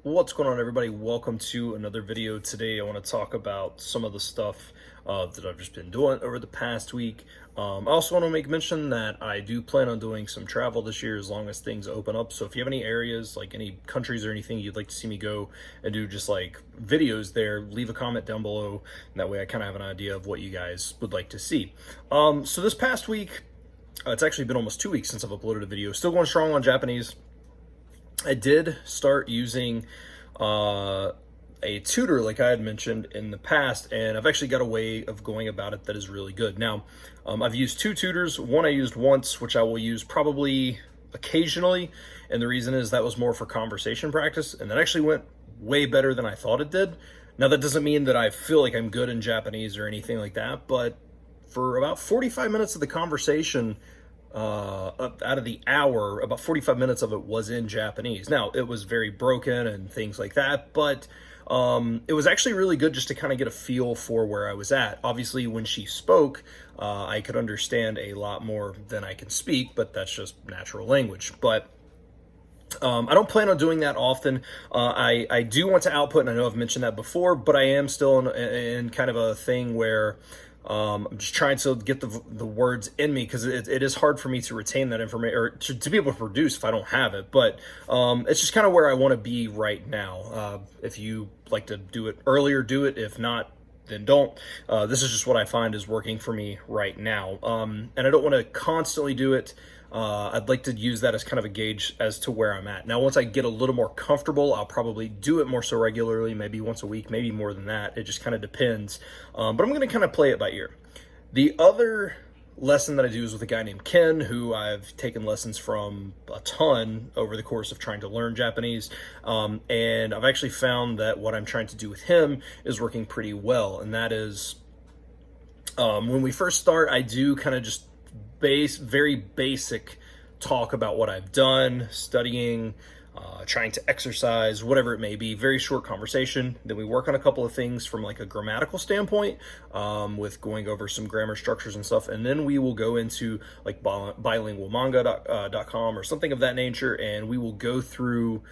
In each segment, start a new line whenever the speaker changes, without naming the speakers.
What's going on, everybody? Welcome to another video. Today I want to talk about some of the stuff that I've just been doing over the past week. I also want to make mention that I do plan on doing some travel this year as long as things open up. So if you have any areas, like any countries or anything you'd like to see me go and do just like videos there, leave a comment down below. And that way I kind of have an idea of what you guys would like to see. So this past week, it's actually been almost 2 weeks since I've uploaded a video. Still going strong on Japanese. I did start using a tutor like I had mentioned in the past, and I've actually got a way of going about it that is really good. Now, I've used two tutors. One I used once, which I will use probably occasionally, and the reason is that was more for conversation practice, and that actually went way better than I thought it did. Now, that doesn't mean that I feel like I'm good in Japanese or anything like that, but for about 45 minutes of the conversation, out of the hour, about 45 minutes of it was in Japanese. Now, it was very broken and things like that, but it was actually really good just to kind of get a feel for where I was at. Obviously, when she spoke, I could understand a lot more than I can speak, but that's just natural language. But I don't plan on doing that often. I do want to output, and I know I've mentioned that before, but I am still in kind of a thing where I'm just trying to get the words in me, because it is hard for me to retain that information, or to be able to produce if I don't have it. But it's just kind of where I want to be right now. If you like to do it earlier, do it. If not, then don't. This is just what I find is working for me right now. And I don't want to constantly do it. I'd like to use that as kind of a gauge as to where I'm at. Now, once I get a little more comfortable, I'll probably do it more so regularly, maybe once a week, maybe more than that. It just kind of depends. But I'm going to kind of play it by ear. The other lesson that I do is with a guy named Ken, who I've taken lessons from a ton over the course of trying to learn Japanese. And I've actually found that what I'm trying to do with him is working pretty well. And that is, when we first start, I do kind of just very basic talk about what I've done, studying, trying to exercise, whatever it may be. Very short conversation. Then we work on a couple of things from like a grammatical standpoint, with going over some grammar structures and stuff. And then we will go into like bilingualmanga.com or something of that nature, and we will go through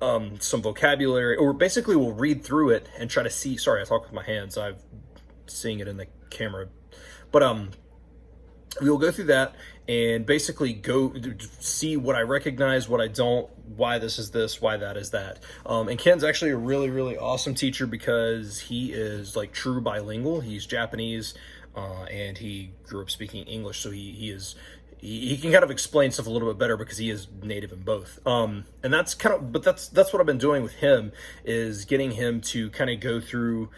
some vocabulary, or basically we'll read through it and try to see. Sorry, I talk with my hands. I'm seeing it in the camera, but we'll go through that and basically go see what I recognize, what I don't, why this is this, why that is that. And Ken's actually a really awesome teacher, because he is like true bilingual. He's Japanese, and he grew up speaking English, so he can kind of explain stuff a little bit better because he is native in both. And that's kind of, but that's what I've been doing with him, is getting him to kind of go through,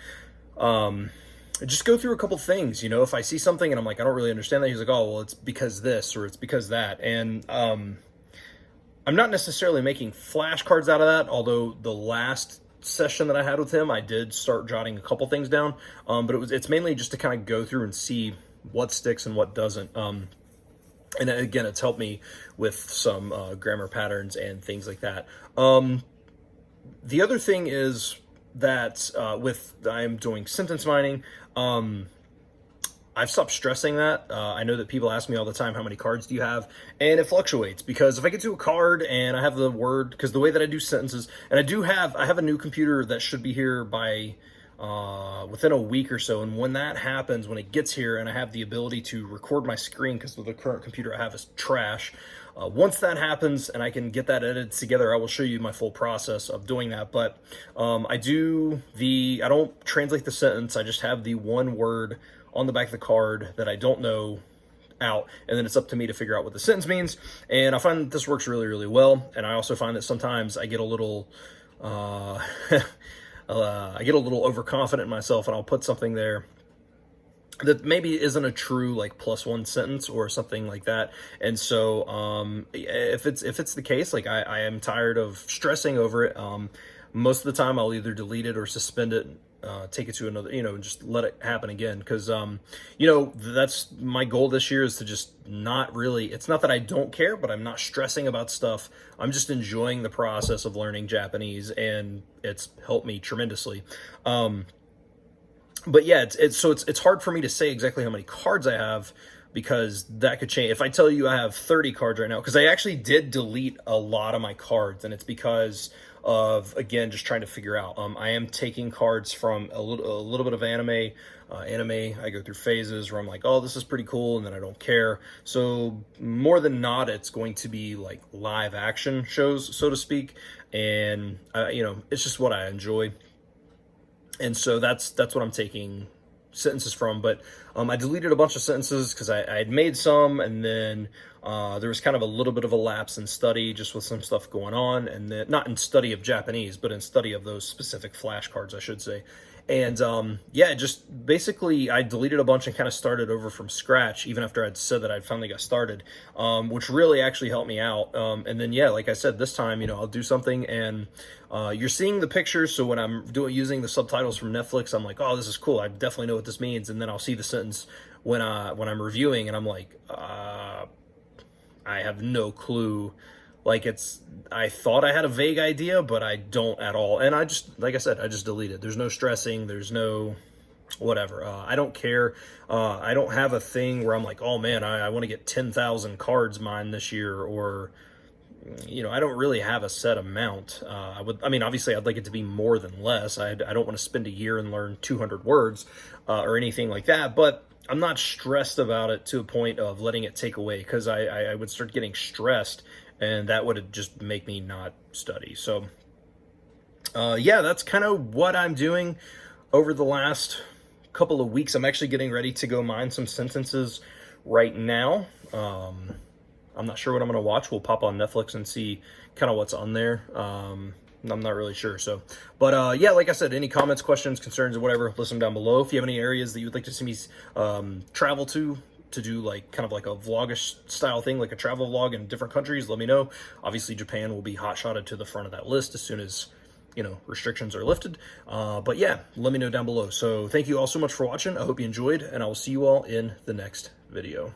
just go through a couple things. You know, if I see something and I'm like, I don't really understand that, he's like, oh, well, it's because this, or it's because that. And I'm not necessarily making flashcards out of that, although the last session that I had with him, I did start jotting a couple things down. But it's mainly just to kind of go through and see what sticks and what doesn't. And again, it's helped me with some grammar patterns and things like that. The other thing is that I'm doing sentence mining. I've stopped stressing that. I know that people ask me all the time, how many cards do you have? And it fluctuates, because if I get to a card and I have the word, because the way that I do sentences, and I have a new computer that should be here by within a week or so. And when that happens, when it gets here and I have the ability to record my screen, because the current computer I have is trash, once that happens and I can get that edited together, I will show you my full process of doing that. But I don't translate the sentence. I just have the one word on the back of the card that I don't know out, and then it's up to me to figure out what the sentence means. And I find that this works really well. And I also find that sometimes I get a little overconfident in myself, and I'll put something there that maybe isn't a true like +1 sentence or something like that. And so if it's the case, like I am tired of stressing over it, most of the time I'll either delete it or suspend it, take it to another, and just let it happen again. Because that's my goal this year, is to just not really, it's not that I don't care, but I'm not stressing about stuff. I'm just enjoying the process of learning Japanese, and it's helped me tremendously. But yeah, it's hard for me to say exactly how many cards I have, because that could change. If I tell you I have 30 cards right now, because I actually did delete a lot of my cards, and it's because of, again, just trying to figure out. I am taking cards from a little bit of anime. I go through phases where I'm like, oh, this is pretty cool, and then I don't care. So more than not, it's going to be like live action shows, so to speak, and it's just what I enjoy. And so that's what I'm taking sentences from. But I deleted a bunch of sentences because I had made some, and then there was kind of a little bit of a lapse in study just with some stuff going on, and then not in study of Japanese, but in study of those specific flashcards, I should say. And yeah, just basically I deleted a bunch and kind of started over from scratch, even after I'd said that I'd finally got started, which really actually helped me out. And then, yeah, like I said, this time, I'll do something, and you're seeing the pictures. So when I'm using the subtitles from Netflix, I'm like, oh, this is cool. I definitely know what this means. And then I'll see the sentence when I'm reviewing, and I'm like, I have no clue. Like, I thought I had a vague idea, but I don't at all. And I just, like I said, I just deleted. There's no stressing. There's no whatever. I don't care. I don't have a thing where I'm like, oh man, I want to get 10,000 cards mine this year, or, I don't really have a set amount. Obviously I'd like it to be more than less. I don't want to spend a year and learn 200 words, or anything like that, but I'm not stressed about it to a point of letting it take away, because I would start getting stressed, and that would just make me not study. So yeah, that's kind of what I'm doing over the last couple of weeks. I'm actually getting ready to go mine some sentences right now. I'm not sure what I'm going to watch. We'll pop on Netflix and see kind of what's on there. I'm not really sure. So, but yeah, like I said, any comments, questions, concerns, or whatever, list them down below. If you have any areas that you would like to see me travel to do like kind of like a vlogish style thing, like a travel vlog in different countries, let me know. Obviously Japan will be hot-shotted to the front of that list as soon as restrictions are lifted. But yeah, let me know down below. So thank you all so much for watching. I hope you enjoyed, and I will see you all in the next video.